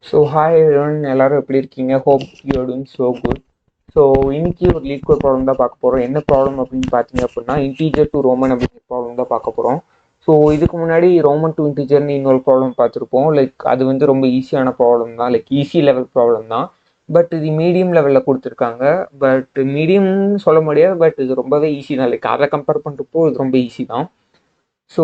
So hi everyone, எல்லாரும் எப்படி இருக்கீங்க? Hope you are doing so good. So இன்னைக்கு ஒரு லீட் கோட் ப்ராப்ளம் தான் பார்க்க போகிறோம். என்ன ப்ராப்ளம் அப்படின்னு பார்த்தீங்க அப்படின்னா, இன்டீஜர் டு ரோமன் அப்படிங்கிற ப்ராப்ளம் தான் பார்க்க போகிறோம். ஸோ இதுக்கு முன்னாடி ரோமன் டு இன்டீஜர்னு இன்னொரு ப்ராப்ளம் பார்த்துருப்போம். லைக் அது வந்து ரொம்ப ஈஸியான ப்ராப்ளம் தான், லைக் ஈஸி லெவல் ப்ராப்ளம் தான். பட் இது மீடியம் லெவலில் கொடுத்துருக்காங்க. பட் மீடியம்னு சொல்ல முடியாது, பட் இது ரொம்பவே ஈஸி தான். லைக் அதை கம்பேர் பண்ணுறப்போ இது ரொம்ப ஈஸி தான். ஸோ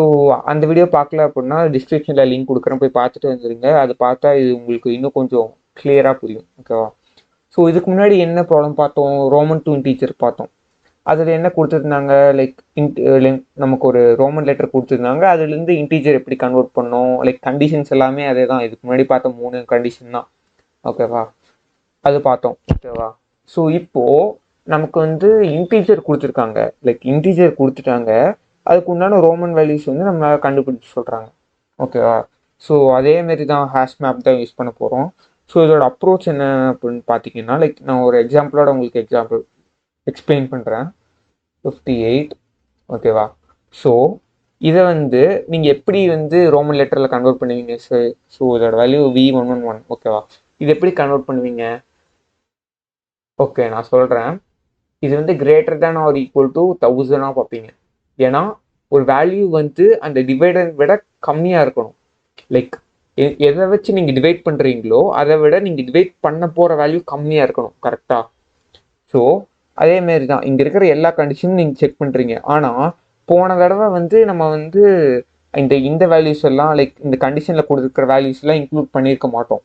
அந்த வீடியோ பார்க்கல அப்படின்னா டிஸ்கிரிப்ஷனில் லிங்க் கொடுக்குறேன், போய் பார்த்துட்டு வந்துடுங்க. அது பார்த்தா இது உங்களுக்கு இன்னும் கொஞ்சம் கிளியராக புரியும். ஓகேவா? ஸோ இதுக்கு முன்னாடி என்ன ப்ராப்ளம் பார்த்தோம்? ரோமன் டூ இன்டீஜர் பார்த்தோம். அதில் என்ன கொடுத்துருந்தாங்க? லைக் நமக்கு ஒரு ரோமன் லெட்டர் கொடுத்துருந்தாங்க. அதுலேருந்து இன்டீஜர் எப்படி கன்வெர்ட் பண்ணோம், லைக் கண்டிஷன்ஸ் எல்லாமே அதே தான். இதுக்கு முன்னாடி பார்த்த 3 கண்டிஷன் தான். ஓகேவா? அது பார்த்தோம். ஓகேவா? ஸோ இப்போது நமக்கு வந்து இன்டீஜர் கொடுத்துருக்காங்க. லைக் இன்டீஜர் கொடுத்துட்டாங்க, அதுக்கு உண்டான ரோமன் வேல்யூஸ் வந்து நம்மளால் கண்டுபிடிச்சு சொல்கிறாங்க. ஓகேவா? ஸோ அதேமாரி தான் ஹேஷ் மேப் தான் யூஸ் பண்ண போகிறோம். ஸோ இதோட அப்ரோச் என்ன அப்படின்னு பார்த்தீங்கன்னா, லைக் நான் ஒரு எக்ஸாம்பிளோட உங்களுக்கு எக்ஸ்பிளைன் பண்ணுறேன். 58. ஓகேவா? ஸோ இதை வந்து நீங்கள் எப்படி வந்து ரோமன் லெட்டரில் கன்வெர்ட் பண்ணுவீங்க? ஸோ இதோட வேல்யூ V111. ஓகேவா? இது எப்படி கன்வெர்ட் பண்ணுவீங்க? ஓகே, நான் சொல்கிறேன். இது வந்து greater than or equal to 1000 பார்ப்பீங்க. ஏன்னா ஒரு வேல்யூ வந்து அந்த டிவைடர் விட கம்மியாக இருக்கணும். லைக் எதை வச்சு நீங்கள் டிவைட் பண்ணுறீங்களோ அதை விட நீங்கள் டிவைட் பண்ண போகிற வேல்யூ கம்மியாக இருக்கணும். கரெக்டாக? ஸோ அதேமாரி தான் இங்கே இருக்கிற எல்லா கண்டிஷனும் நீங்கள் செக் பண்ணுறீங்க. ஆனால் போன தடவை வந்து நம்ம வந்து இந்த வேல்யூஸ் எல்லாம், லைக் இந்த கண்டிஷனில் கொடுத்துருக்கிற வேல்யூஸ் எல்லாம் இன்க்ளூட் பண்ணியிருக்க மாட்டோம்.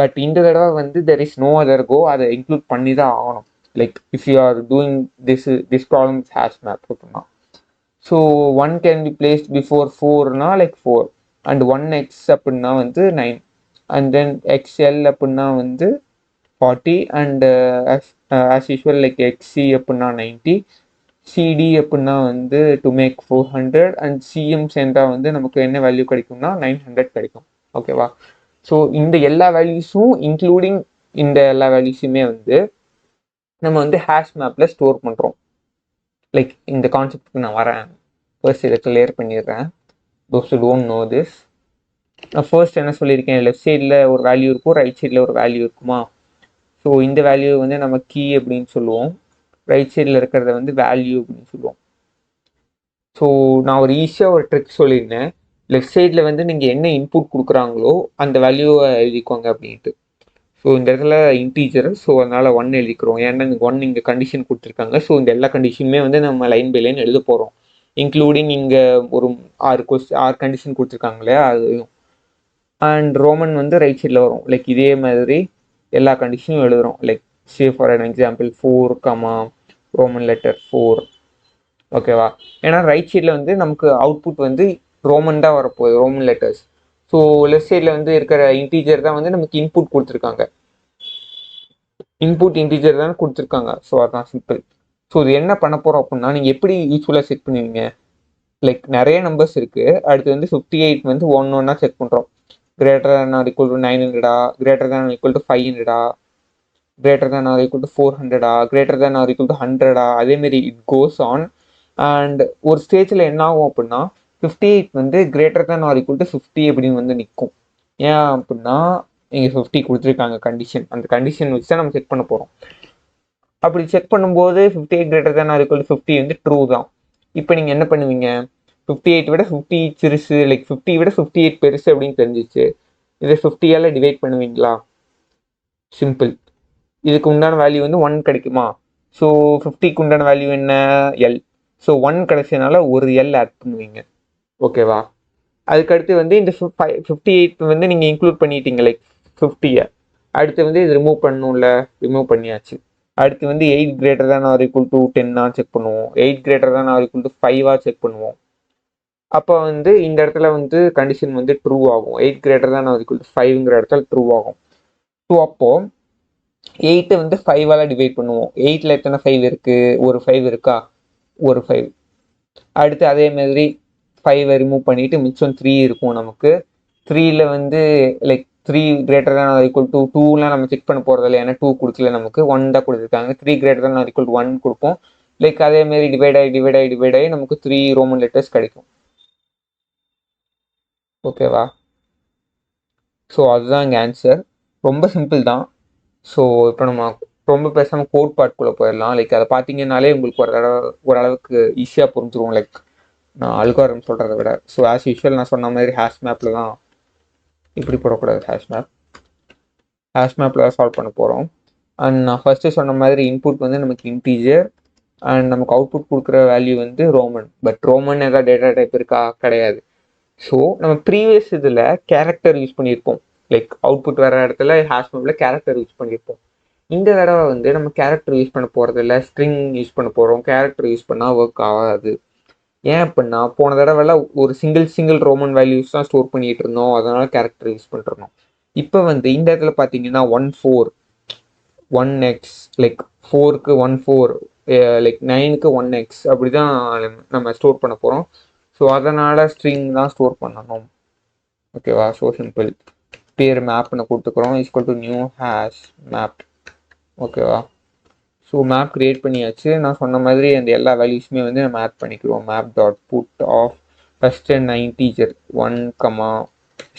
பட் இந்த தடவை வந்து there is no other go, அதை இன்க்ளூட் பண்ணி தான் ஆகணும். Like if you are doing this problem hash map அப்படின்னா, so 1 can be placed before 4னா லைக் 4, அண்ட் 1x அப்படின்னா வந்து 9, அண்ட் தென் xl அப்படின்னா வந்து 40, and as usual like xc அப்படின்னா 90, cd அப்படின்னா வந்து டு மேக் 400, அண்ட் cm சேர்ந்தா வந்து நமக்கு என்ன வேல்யூ கிடைக்கும்னா 900 கிடைக்கும். ஓகேவா? ஸோ இந்த எல்லா வேல்யூஸும் இன்க்ளூடிங் இந்த எல்லா வேல்யூஸுமே வந்து நம்ம வந்து ஹேஷ் மேப்பில் ஸ்டோர் பண்ணுறோம். லைக் இந்த கான்செப்டுக்கு நான் வரேன். ஃபர்ஸ்ட் இதை கிளியர் பண்ணிடுறேன். those who don't know this, நான் ஃபர்ஸ்ட் என்ன சொல்லியிருக்கேன், லெஃப்ட் சைடில் ஒரு வேல்யூ இருக்கும், ரைட் சைடில் ஒரு வேல்யூ இருக்குமா? ஸோ இந்த வேல்யூ வந்து நம்ம கீ அப்படின்னு சொல்லுவோம், ரைட் சைடில் இருக்கிறத வந்து வேல்யூ அப்படின்னு சொல்லுவோம். ஸோ நான் ஒரு ஈஸியாக ஒரு ட்ரிக் சொல்லியிருந்தேன். லெஃப்ட் சைடில் வந்து நீங்கள் என்ன இன்புட் கொடுக்குறாங்களோ அந்த வேல்யூவை எழுதிக்கோங்க அப்படின்ட்டு. ஸோ இந்த இடத்துல இன்டீஜர், ஸோ அதனால் 1 எழுதிக்கிறோம். ஏன்னா இந்த 1 இங்கே கண்டிஷன் கொடுத்துருக்காங்க. ஸோ இந்த எல்லா கண்டிஷனுமே வந்து நம்ம லைன் பை லைன் எழுத போகிறோம், இன்க்ளூடிங் இங்கே ஒரு 6 கண்டிஷன் கொடுத்துருக்காங்க இல்லையா, அதையும். அண்ட் ரோமன் வந்து ரைட் சைடில் வரும். லைக் இதே மாதிரி எல்லா கண்டிஷனும் எழுதுகிறோம். Like say for an example 4, Roman letter 4. ஓகேவா? ஏன்னா ரைட் சைடில் வந்து நமக்கு அவுட்புட் வந்து ரோமன் தான் வரப்போகுது, ரோமன் லெட்டர்ஸ். ஸோ லெஃப்ட் சைடில் வந்து இருக்கிற இன்டீஜர் தான் வந்து நமக்கு இன்புட் கொடுத்துருக்காங்க. இன்புட் இன்டீஜர் தான் கொடுத்துருக்காங்க. ஸோ அதான் சிம்பிள். ஸோ இது என்ன பண்ண போகிறோம் அப்படின்னா, நீங்கள் எப்படி யூஸ்ஃபுல்லாக செக் பண்ணுவீங்க? லைக் நிறைய நம்பர்ஸ் இருக்குது. அடுத்து வந்து 58 வந்து ஒன்றா செக் பண்ணுறோம். Greater than or equal to 900, greater than or equal to 500, greater than or equal to 400, greater than or equal to 100. அதேமாரி இட் கோஸ் ஆன். அண்ட் ஒரு ஸ்டேஜில் என்ன ஆகும் அப்படின்னா 58 வந்து greater than or equal to 50 அப்படின்னு வந்து நிற்கும். ஏன் அப்படின்னா இங்கே 50 கொடுத்துருக்காங்க கண்டிஷன். அந்த கண்டிஷன் வச்சு தான் நம்ம செக் பண்ண போகிறோம். அப்படி செக் பண்ணும்போது 58 greater than or equal to 50 வந்து ட்ரூ தான். இப்போ நீங்கள் என்ன பண்ணுவீங்க? 58 விட 50 சிறுசு, லைக் 50 விட 58 பெருசு அப்படின்னு தெரிஞ்சிச்சு. இதை 50ஆல் டிவைட் பண்ணுவீங்களா? சிம்பிள். இதுக்கு உண்டான வேல்யூ வந்து 1 கிடைக்குமா? ஸோ 50க்கு உண்டான வேல்யூ என்ன? எல். ஸோ 1 கிடைச்சதுனால ஒரு எல் ஆட் பண்ணுவீங்க. ஓகேவா? அதுக்கடுத்து வந்து இந்த 58 வந்து நீங்கள் இன்க்ளூட் பண்ணிட்டீங்க, லைக் 50. அடுத்து வந்து இது ரிமூவ் பண்ணணும்ல, ரிமூவ் பண்ணியாச்சு. அடுத்து வந்து 8 greater than or equal to 10 check பண்ணுவோம். 8 greater than or equal to 5 check பண்ணுவோம். அப்போ வந்து இந்த இடத்துல வந்து கண்டிஷன் வந்து ட்ரூ ஆகும். 8 greater than or equal to 5ங்கிற இடத்துல ட்ரூ ஆகும். ஸோ அப்போது 8 வந்து 5ஆல் டிவைட் பண்ணுவோம். 8ல் எத்தனை 5 இருக்குது? ஒரு 5 இருக்கா? ஒரு 5. அடுத்து அதே மாதிரி 5 ரிமூவ் பண்ணிவிட்டு மிச்சம் 3 இருக்கும் நமக்கு. 3ல் வந்து like 3 greater than or equal to 2லாம் நம்ம செக் பண்ண போகிறது இல்லை, ஏன்னா 2 கொடுக்கல நமக்கு, 1 தான் கொடுத்துருக்காங்க. 3 greater than or equal to 1 கொடுப்போம். லைக் அதேமாரி டிவைட் ஆகி நமக்கு 3 ரோமன் லெட்டர்ஸ் கிடைக்கும். ஓகேவா? ஸோ அதுதான் இங்கே ஆன்சர். ரொம்ப சிம்பிள் தான். ஸோ இப்போ நம்ம ரொம்ப பேசாமல் கோட் பார்ட்குள்ளே போயிடலாம். லைக் அதை பார்த்தீங்கன்னாலே உங்களுக்கு ஓரளவுக்கு ஈஸியாக புரிஞ்சிரும். லைக் நான் அல்காரிதம் சொல்கிறத விட. ஸோ ஆஸ் யூஷுவல் நான் சொன்ன மாதிரி ஹேஷ் மேப்பில் தான் இப்படி போடக்கூடாது. ஹேஷ் மேப்பில் தான் சால்வ் பண்ண போகிறோம். அண்ட் நான் ஃபஸ்ட்டு சொன்ன மாதிரி இன்புட் வந்து நமக்கு இன்டீஜர் அண்ட் நமக்கு அவுட்புட் கொடுக்குற வேல்யூ வந்து ரோமன். பட் ரோமன் ஏதாவது டேட்டா டைப் இருக்கா? கிடையாது. ஸோ நம்ம ப்ரீவியஸ் இதில் கேரக்டர் யூஸ் பண்ணியிருப்போம். லைக் அவுட்புட் வர இடத்துல ஹேஷ் மேப்பில் கேரக்டர் யூஸ் பண்ணியிருப்போம். இந்த தடவை வந்து நம்ம கேரக்டர் யூஸ் பண்ண போகிறதில்ல, ஸ்ட்ரிங் யூஸ் பண்ண போகிறோம். கேரக்டர் யூஸ் பண்ணால் ஒர்க் ஆகாது. ஏன் அப்படின்னா போன தடவைலாம் ஒரு சிங்கிள் ரோமன் வேல்யூஸ் தான் ஸ்டோர் பண்ணிட்டு இருந்தோம். அதனால கேரக்டர் யூஸ் பண்ணிருந்தோம். இப்போ வந்து இந்த இடத்துல பார்த்தீங்கன்னா 1 4 1x லைக் 4க்கு 1 4 லைக் 9க்கு 1x அப்படி தான் நம்ம ஸ்டோர் பண்ண போகிறோம். ஸோ அதனால் ஸ்ட்ரிங் தான் ஸ்டோர் பண்ணணும். ஓகேவா? So simple. பேர் மேப்னு கொடுத்துக்கிறோம். Equal to new hash map. ஓகேவா? ஸோ மேப் க்ரியேட் பண்ணியாச்சு. நான் சொன்ன மாதிரி அந்த எல்லா வேல்யூஸுமே வந்து நம்ம ஆட் பண்ணிக்கிறோம். Map dot put of first 9 teacher 1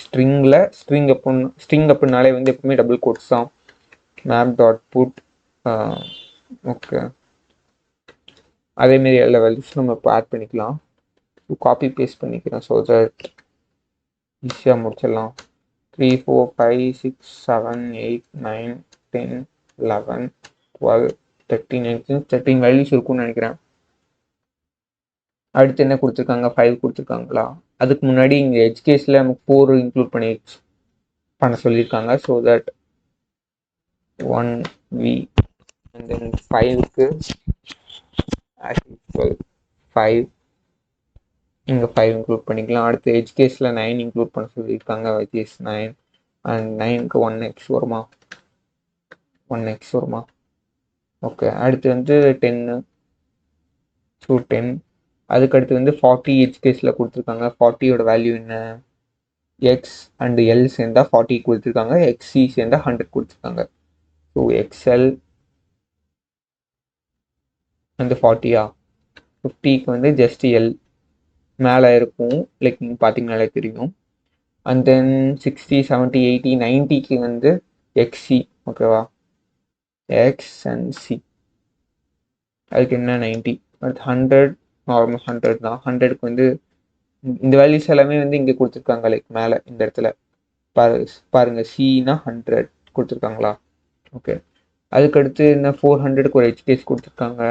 ஸ்ட்ரிங்கில் ஸ்ட்ரிங் அப்படின்னாலே வந்து எப்பவுமே டபுள் கோட்ஸ் தான். Map dot put okay. அதேமாரி எல்லா வேல்யூஸும் நம்ம இப்போ ஆட் பண்ணிக்கலாம். காப்பி பேஸ்ட் பண்ணிக்கிறேன். ஸோ தட் ஈஸியாக முடிச்சிடலாம். 3 4 5 6 7 8 9 10 11 12 13 வேல்யூஸ் இருக்கும்னு நினைக்கிறேன். அடுத்து என்ன கொடுத்துருக்காங்க? 5 கொடுத்துருக்காங்களா? அதுக்கு முன்னாடி இங்கே எஜ்கேஸில் நமக்கு 4 இன்க்ளூட் பண்ண சொல்லியிருக்காங்க. So that 1v and then 5க்கு 5 இங்கே 5 இன்க்ளூட் பண்ணிக்கலாம். அடுத்து எஜ்கேஸில் 9 இன்க்ளூட் பண்ண சொல்லியிருக்காங்க. விச் இஸ் 9 அண்ட் 9க்கு 1x வருமா? ஓகே. அடுத்து வந்து 10. ஸோ 10. அதுக்கடுத்து வந்து 40 எஜ்கேஸில் கொடுத்துருக்காங்க. 40யோட வேல்யூ என்ன? எக்ஸ் அண்ட் எல் சேர்ந்தா 40 கொடுத்துருக்காங்க. எக்ஸி சேர்ந்தா 100 கொடுத்துருக்காங்க. ஸோ எக்ஸ்எல் வந்து 40யா? 50க்கு வந்து ஜஸ்ட் எல் மேலே இருக்கும். லைக் நீங்கள் பார்த்தீங்கனாலே தெரியும். அண்ட் தென் 60 70 80 90க்கு வந்து எக்ஸி. ஓகேவா? X and C. அதுக்கு என்ன 90. அடுத்து 100 நார்மல் 100 தான். 100க்கு வந்து இந்த வேல்யூஸ் எல்லாமே வந்து இங்கே கொடுத்துருக்காங்க. லைக் மேலே இந்த இடத்துல பாருங்க சின்னா 100 கொடுத்துருக்காங்களா? ஓகே. அதுக்கடுத்து என்ன 400க்கு ஒரு எஜ்கேஸ் கொடுத்துருக்காங்க.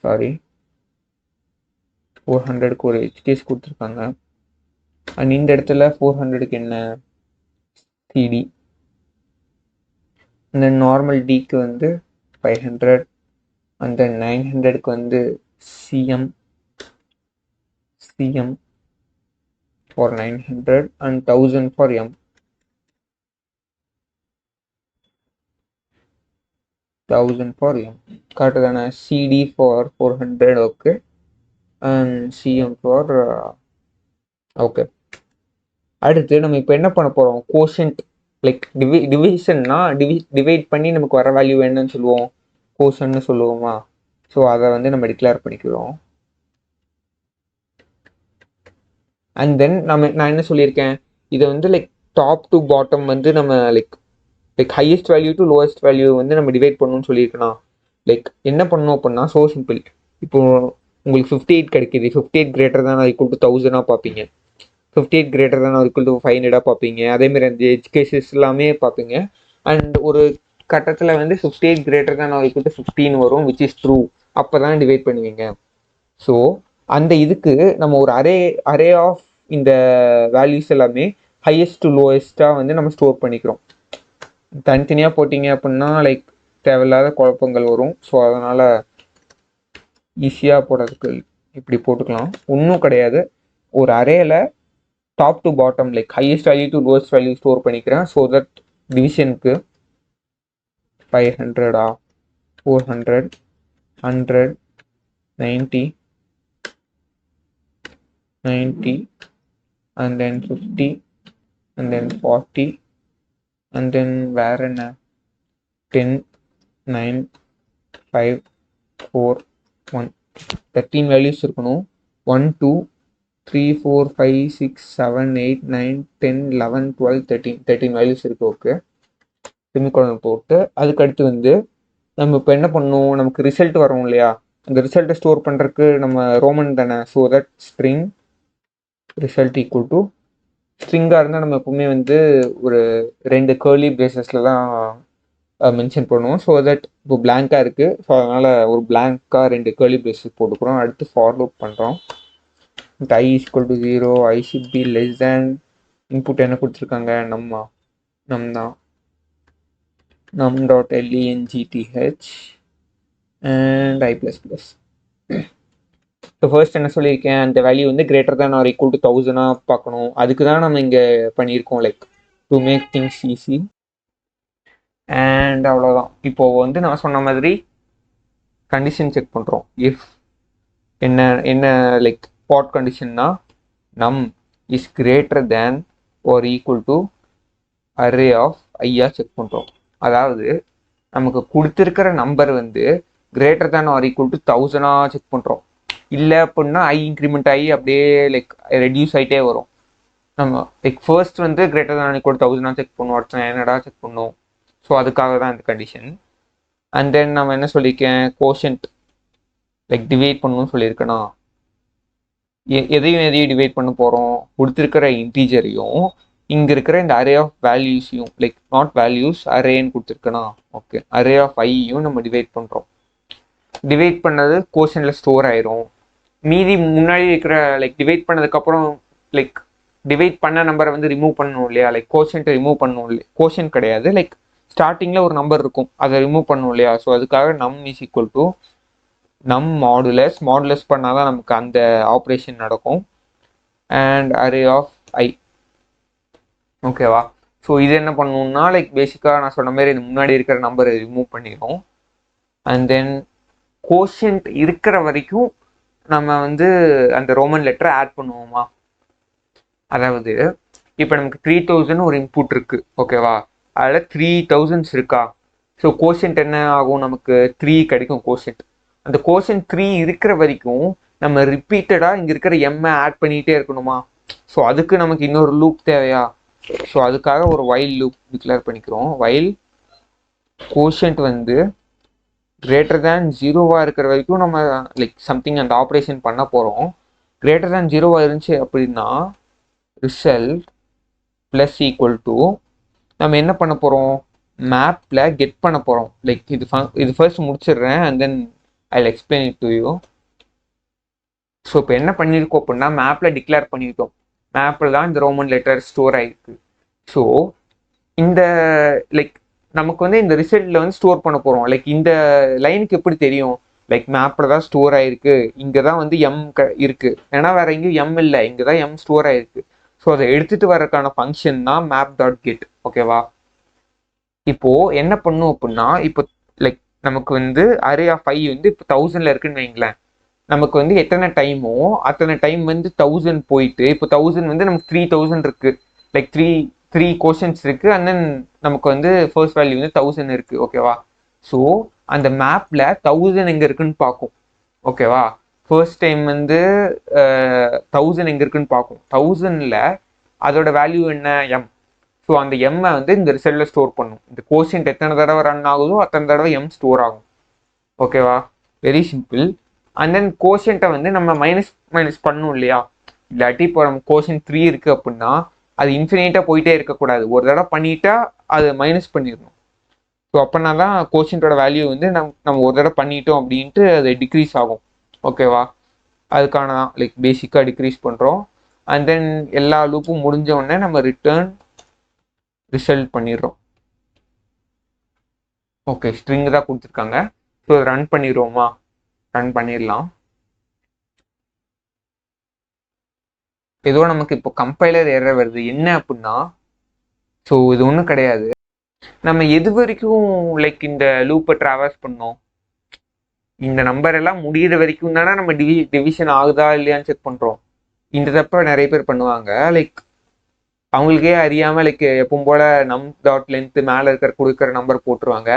சாரி, 400க்கு ஒரு எஜ்கேஸ் கொடுத்துருக்காங்க. அண்ட் இந்த இடத்துல 400க்கு என்ன? சிடி. அந்த நார்மல் டிக்கு வந்து 500. அந்த 900க்கு வந்து CM for 900 and 1000 for M. 1000 for M. Correct தானே? CD for 400. Okay. And CM for okay. அடுத்து நம்ம இப்போ என்ன பண்ண போகிறோம்? கோஷன்ட் லைக் டிவிஷன்னா டிவைட் பண்ணி நமக்கு வர வேல்யூ என்னன்னு சொல்லுவோம்? கோஷன்னு சொல்லுவோமா? ஸோ அதை வந்து நம்ம டிக்ளேர் பண்ணிக்கிறோம். அண்ட் தென் நான் என்ன சொல்லியிருக்கேன்? இதை வந்து லைக் டாப் டு பாட்டம் வந்து நம்ம like highest value to lowest value வந்து நம்ம டிவைட் பண்ணணும்னு சொல்லியிருக்கணும். லைக் என்ன பண்ணணும் அப்படின்னா ஸோ சிம்பிள். இப்போ உங்களுக்கு 58 கிடைக்கிது. 58 கிரேட்டர் தான் ஈக்குவல் டு 1000 பார்ப்பீங்க. 58 கிரேட்டர் தான் ஈக்குவல் டு 500 பார்ப்பீங்க. அதேமாதிரி அந்த எஜ்கேஷஸ் எல்லாமே பார்ப்பீங்க. அண்ட் ஒரு கட்டத்தில் வந்து 58 கிரேட்டர் தான் ஈக்குவல் டு 15 வரும், விச் இஸ் ட்ரூ. அப்போ தான் டிவைட் பண்ணுவீங்க. ஸோ அந்த இதுக்கு நம்ம ஒரு அரே ஆஃப் இந்த வேல்யூஸ் எல்லாமே ஹையஸ்ட் டு லோவஸ்ட்டாக வந்து நம்ம ஸ்டோர் பண்ணிக்கிறோம். தனித்தனியாக போட்டிங்க அப்படின்னா லைக் தேவையில்லாத குழப்பங்கள் வரும். ஸோ அதனால் ஈஸியாக போடுறதுக்கு இப்படி போட்டுக்கலாம். ஒன்றும் கிடையாது. ஒரு அரேல top to bottom like highest value to lowest value store பண்ணிக்கிறேன். ஸோ தட் டிவிஷனுக்கு 500 400 100 90 and then 50 and then 40 and then வேற என்ன 10 9 5 4 1 13 வேல்யூஸ் இருக்கணும். 1 2 3 4 5 6 7 8 9 10 11 12 13 வேல்யூஸ் இருக்கு. ஓகே, செமிகோலன் போட்டு அதுக்கு அடுத்து வந்து நம்ம இப்போ என்ன பண்ணணும், நமக்கு ரிசல்ட் வரும் இல்லையா, அந்த ரிசல்ட்டை ஸ்டோர் பண்ணுறதுக்கு நம்ம ரோமன் தானே. So that string result equal to ஸ்ட்ரிங்காக இருந்தால் நம்ம எப்பவுமே வந்து ஒரு 2 கேர்லி பிரேசஸில் தான் மென்ஷன் பண்ணுவோம். ஸோ தட் இப்போ பிளாங்காக இருக்குது, ஸோ அதனால் ஒரு பிளாங்காக 2 கேர்லி பிரேசஸ் போட்டுக்கிறோம். அடுத்து ஃபார் லூப் பண்ணுறோம். i equal to 0, i should be less than, input என்ன கொடுத்துருக்காங்க, நம் தான், num.length and i++. So first என்ன சொல்லியிருக்கேன், அந்த வேல்யூ வந்து greater than or equal to 1000 பார்க்கணும். அதுக்கு தான் நம்ம இங்கே பண்ணியிருக்கோம், like to make things easy. And அவ்வளோதான். இப்போது வந்து நான் சொன்ன மாதிரி கண்டிஷன் செக் பண்ணுறோம். இஃப் என்ன லைக் பாட் கண்டிஷன்னா நம் is greater than or equal to array of ஐயா செக் பண்ணுறோம். அதாவது நமக்கு கொடுத்துருக்கிற நம்பர் வந்து greater than or equal to 1000 check பண்ணுறோம். இல்லை அப்படின்னா ஐ இன்க்ரிமெண்ட் ஆகி அப்படியே லைக் ரெடியூஸ் ஆகிட்டே வரும். நம்ம லைக் ஃபர்ஸ்ட் வந்து கிரேட்டர் தேன் ஈக்குவல் 1000 செக் பண்ணுவோம், அடுத்த என்னடா செக் பண்ணுவோம். ஸோ அதுக்காக தான் இந்த கண்டிஷன். அண்ட் தென் நம்ம என்ன சொல்லியிருக்கேன், கோஷன்ட் லைக் டிவைட் பண்ணணும்னு சொல்லியிருக்கேன்னா எதையும் டிவைட் பண்ண போகிறோம், கொடுத்துருக்கிற இன்டீஜரையும் இங்கே இருக்கிற இந்த அரே ஆஃப் வேல்யூஸையும், லைக் நாட் வேல்யூஸ் அரேன்னு கொடுத்துருக்கேன்னா, ஓகே, அரே ஆஃப் ஐயும் நம்ம டிவைட் பண்ணுறோம். டிவைட் பண்ணது கோஷனில் ஸ்டோர் ஆயிரும். மீதி முன்னாடி இருக்கிற லைக் டிவைட் பண்ணதுக்கப்புறம் லைக் டிவைட் பண்ண நம்பரை வந்து ரிமூவ் பண்ணணும் இல்லையா, லைக் கோஷன்ட்டை ரிமூவ் பண்ணணும் இல்லையா, கோஷன் கிடையாது, லைக் ஸ்டார்டிங்கில் ஒரு நம்பர் இருக்கும், அதை ரிமூவ் பண்ணணும் இல்லையா. ஸோ அதுக்காக நம் இஸ் ஈக்குவல் டு நம் மாடுலஸ் பண்ணால் தான் நமக்கு அந்த ஆப்ரேஷன் நடக்கும். அண்ட் அரே ஆஃப் ஐ, ஓகேவா. ஸோ இது என்ன பண்ணணும்னா லைக் பேசிக்காக நான் சொன்ன மாதிரி முன்னாடி இருக்கிற நம்பரை ரிமூவ் பண்ணிடும். அண்ட் தென் கோஷன்ட் இருக்கிற வரைக்கும் நம்ம வந்து அந்த ரோமன் லெட்டரை ஆட் பண்ணுவோமா. அதாவது இப்போ நமக்கு 3000 ஒரு இன்புட் இருக்குது, ஓகேவா, அதில் 3000 இருக்கா. ஸோ கோஷன்ட் என்ன ஆகும், நமக்கு 3 கிடைக்கும் கோஷன்ட். அந்த கோஷன்ட் 3 இருக்கிற வரைக்கும் நம்ம ரிப்பீட்டடாக இங்கே இருக்கிற எம்ஐ ஆட் பண்ணிகிட்டே இருக்கணுமா. ஸோ அதுக்கு நமக்கு இன்னொரு லூப் தேவையா. ஸோ அதுக்காக ஒரு வைல் லூப் டிக்ளேர் பண்ணிக்கிறோம். வைல் கோஷன்ட் வந்து கிரேட்டர் தேன் 0 இருக்கிற வரைக்கும் நம்ம லைக் சம்திங் அந்த ஆப்ரேஷன் பண்ண போகிறோம். கிரேட்டர் தேன் 0 இருந்துச்சு அப்படின்னா ரிசல்ட் ப்ளஸ் ஈக்குவல் டு நம்ம என்ன பண்ண போகிறோம், மேப்பில் கெட் பண்ண போகிறோம். லைக் இது ஃபர்ஸ்ட் முடிச்சிடுறேன் and then I will explain it to you. So இப்போ என்ன பண்ணியிருக்கோம் அப்படின்னா மேப்பில் டிக்ளேர் பண்ணிட்டோம், மேப்பில் தான் இந்த ரோமன் லெட்டர் ஸ்டோர் ஆகிருக்கு. ஸோ இந்த லைக் நமக்கு வந்து இந்த ரிசல்ட்டில் வந்து ஸ்டோர் பண்ண போகிறோம். லைக் இந்த லைனுக்கு எப்படி தெரியும், லைக் மேப்பில் தான் ஸ்டோர் ஆகிருக்கு, இங்கே தான் வந்து எம் இருக்குது, ஏன்னா வேறு எங்கேயும் எம் இல்லை, இங்கே தான் எம் ஸ்டோர் ஆகிருக்கு. ஸோ அதை எடுத்துகிட்டு வரக்கான ஃபங்க்ஷன் தான் மேப் டாட் கெட், ஓகேவா. இப்போது என்ன பண்ணும் அப்படின்னா இப்போ லைக் நமக்கு வந்து அரே ஆஃப் ஐ வந்து இப்போ 1000 இருக்குன்னு வைங்களேன். நமக்கு வந்து எத்தனை டைமோ அத்தனை டைம் வந்து 1000 போயிட்டு இப்போ 1000 வந்து நமக்கு 3000 இருக்குது, லைக் த்ரீ கோஷன்ஸ் இருக்குது. அண்ட் தென் நமக்கு வந்து ஃபர்ஸ்ட் வேல்யூ வந்து 1000 இருக்குது, ஓகேவா. ஸோ அந்த மேப்பில் 1000 எங்கே இருக்குன்னு பார்க்கும், ஓகேவா. ஃபர்ஸ்ட் டைம் வந்து 1000 எங்கே இருக்குன்னு பார்க்கும். 1000ல் அதோட வேல்யூ என்ன, எம். ஸோ அந்த எம்மை வந்து இந்த ரிசல்ட்டில் ஸ்டோர் பண்ணும். இந்த கோஷன்ட் எத்தனை தடவை ரன் ஆகுதோ அத்தனை தடவை எம் ஸ்டோர் ஆகும், ஓகேவா. Very simple. அண்ட் தென் கோஷன்ட்டை வந்து நம்ம மைனஸ் பண்ணணும் இல்லையா. இல்லாட்டி இப்போ நம்ம கோஷன் 3 இருக்குது அப்படின்னா அது இன்ஃபினிட்டாக போயிட்டே இருக்கக்கூடாது, ஒரு தடவை பண்ணிட்டா அதை மைனஸ் பண்ணிடணும். ஸோ அப்போனா தான் கோஷன்ட்டோட வேல்யூ வந்து நம்ம ஒரு தடவை பண்ணிட்டோம் அப்படின்ட்டு அது டிக்ரீஸ் ஆகும், ஓகேவா. அதுக்கான தான் லைக் பேசிக்காக டிக்ரீஸ் பண்ணுறோம். அண்ட் தென் எல்லா லூப்பும் முடிஞ்ச உடனே நம்ம ரிட்டர்ன் ரிசல்ட் பண்ணிடுறோம். ஓகே, ஸ்ட்ரிங் தான் கொடுத்துருக்காங்க. ஸோ ரன் பண்ணிடுவோமா, ரன் பண்ணிடலாம். ஏதோ நமக்கு இப்போ கம்பைலர் எரர் வருது, என்ன அப்படின்னா ஸோ இது ஒன்றும் கிடையாது. நம்ம எது வரைக்கும் லைக் இந்த லூப்பை ட்ராவல்ஸ் பண்ணோம், இந்த நம்பர் எல்லாம் முடிகிற வரைக்கும் தானே நம்ம டிவிஷன் ஆகுதா இல்லையான்னு செக் பண்ணுறோம். இந்த தப்பை நிறைய பேர் பண்ணுவாங்க, லைக் அவங்களுக்கே அறியாமல் லைக் எப்பவும் போல் நம் டாட் லென்த்து மேலே கொடுக்குற நம்பர் போட்டுருவாங்க.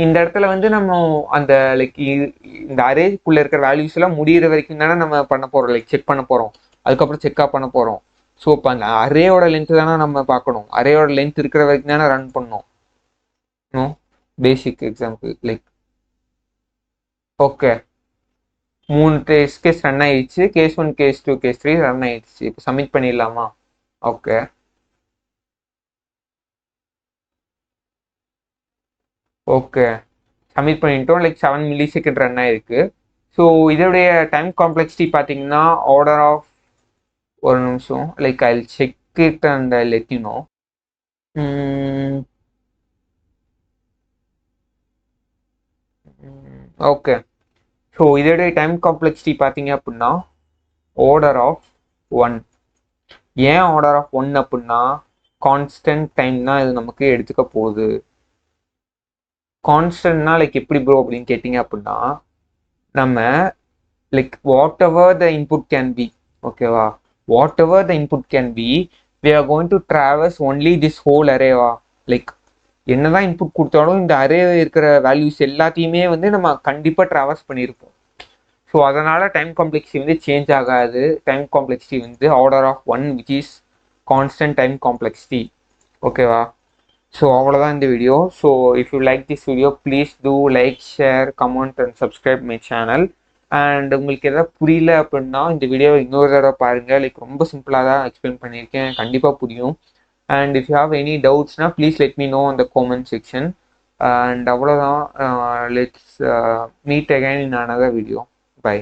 இந்த இடத்துல வந்து நம்ம அந்த லைக் இந்த அரேக்குள்ளே இருக்கிற வேல்யூஸ் எல்லாம் முடிகிற வரைக்கும் தானே நம்ம பண்ண போகிறோம், லைக் செக் பண்ண போகிறோம். அதுக்கப்புறம் செக்அப் பண்ண போகிறோம். ஸோ இப்போ அந்த அரேயோட லென்த்து தானே நம்ம பார்க்கணும். அரேயோட லென்த் இருக்கிற வரைக்கும் தானே ரன் பண்ணணும். No basic example like okay 3 test case run ஆயிடுச்சு. கேஸ் 1 கேஸ் 2 கேஸ் 3 ரன் ஆயிடுச்சு. இப்போ சப்மிட் பண்ணிடலாமா? ஓகே ஓகே சப்மிட் பண்ணிட்டோம். லைக் 7 மில்லி செகண்ட் ரன் ஆயிருக்கு. ஸோ இதோடைய டைம் காம்ப்ளெக்சிட்டி பார்த்தீங்கன்னா ஆர்டர் ஆஃப் ஒரு நிமிஷம் like I check it and I let you know. Okay so இதோடைய டைம் காம்ப்ளெக்சிட்டி பார்த்தீங்க அப்படின்னா ஆர்டர் ஆஃப் 1. ஏன் ஆர்டர் ஆஃப் 1 அப்படின்னா கான்ஸ்டன்ட் டைம் தான் இது நமக்கு எடுத்துக்க போகுது. கான்ஸ்டன்ட்னா லைக் எப்படி ப்ரோ அப்படின்னு கேட்டிங்க அப்படின்னா நம்ம like whatever the input can be, ஓகேவா, whatever the input can be we are going to traverse only this whole arrayவா. லைக் என்னதான் இன்புட் கொடுத்தாலும் இந்த அரே இருக்கிற வேல்யூஸ் எல்லாத்தையுமே வந்து நம்ம கண்டிப்பாக ட்ராவர்ஸ் பண்ணியிருப்போம். ஸோ அதனால் டைம் காம்ப்ளெக்சிட்டி வந்து சேஞ்ச் ஆகாது. டைம் காம்ப்ளெக்சிட்டி வந்து order of 1 which is constant time complexity. ஓகேவா? ஸோ அவ்வளோதான் இந்த வீடியோ. So if you like this video please do like, share, comment and subscribe my channel. And உங்களுக்கு எதாவது புரியல அப்படின்னா இந்த வீடியோவை இன்னொரு தடவை பாருங்கள். லைக் ரொம்ப சிம்பிளாக தான் எக்ஸ்பிளைன் பண்ணியிருக்கேன், கண்டிப்பாக புரியும். And if you have any டவுட்ஸ்னா ப்ளீஸ் லெட் மீ நோ இந்த காமெண்ட் செக்ஷன். அண்ட் அவ்வளோதான். Let's meet again in another video. By.